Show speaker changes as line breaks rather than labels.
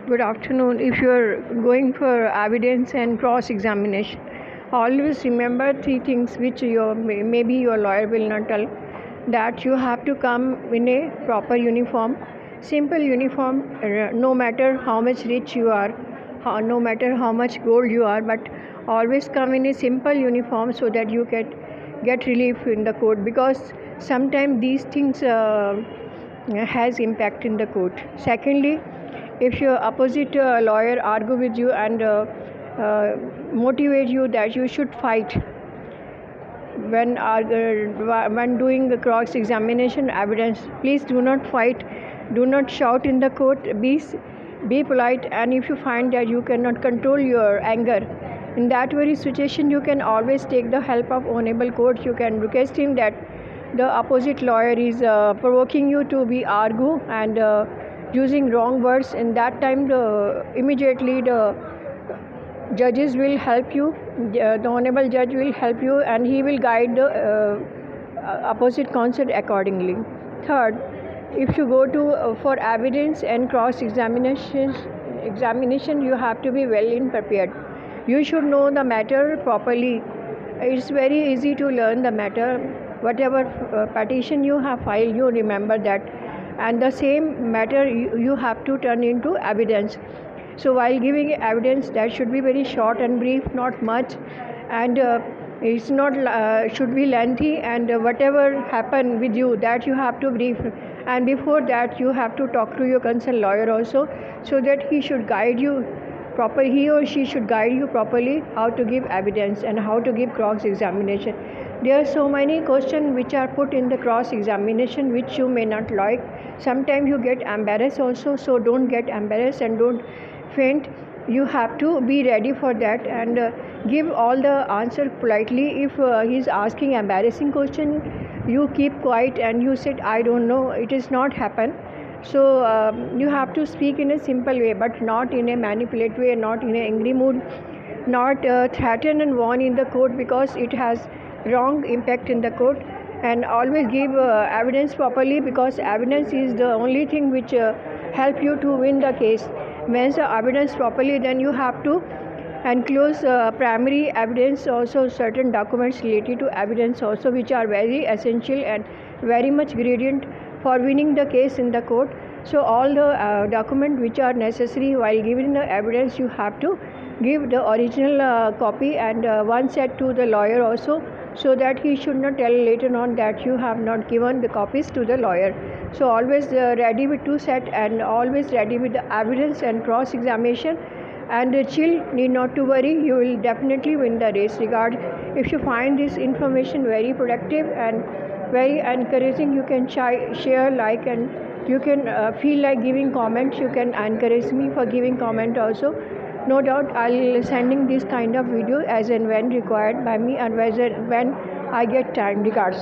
Good afternoon. If you're going for evidence and cross examination, always remember three things which maybe your lawyer will not tell. That you have to come in a proper uniform, simple uniform, no matter how much rich you are, no matter how much gold you are, but always come in a simple uniform so that you get relief in the court, because sometimes these things has impact in the court. Secondly, if your opposite lawyer argue with you and motivate you that you should fight when doing the cross examination evidence, please do not fight, do not shout in the court, be polite. And if you find that you cannot control your anger, in that very situation you can always take the help of honorable court. You can request him that the opposite lawyer is provoking you to be argue and using wrong words. In that time, immediately the judges will help you, the honorable judge will help you, and he will guide the opposite counsel accordingly. Third, if you go to for evidence and cross examination, you have to be well in prepared. You should know the matter properly. It's very easy to learn the matter. Whatever petition you have filed, you remember that, and the same matter you have to turn into evidence. So while giving evidence, that should be very short and brief, not much, and it's not should be lengthy. And whatever happened with you, that you have to brief. And before that, you have to talk to your concerned lawyer also, so that he should guide you proper. He or she should guide you properly how to give evidence and how to give cross examination. There are so many questions which are put in the cross examination which you may not like. Sometimes you get embarrassed also, so don't get embarrassed and don't faint. You have to be ready for that and give all the answer politely. If he's asking embarrassing question, you keep quiet and you said, I don't know, it is not happen. So you have to speak in a simple way, but not in a manipulative way, not in an angry mood, not threaten and warn in the court, because it has wrong impact in the court. And always give evidence properly, because evidence is the only thing which help you to win the case. Once the evidence properly, then you have to enclose primary evidence, also certain documents related to evidence also, which are very essential and very much gradient for winning the case in the court. So all the documents which are necessary while giving the evidence, you have to give the original copy and one set to the lawyer also, so that he should not tell later on that you have not given the copies to the lawyer. So always ready with two set, and always ready with the evidence and cross examination. And chill, need not to worry, you will definitely win the race. If you find this information very productive and very encouraging, you can share, like, and you can feel like giving comments. You can encourage me for giving comment also. No doubt I'll sending this kind of video as and when required by me, and when I get time. Regards.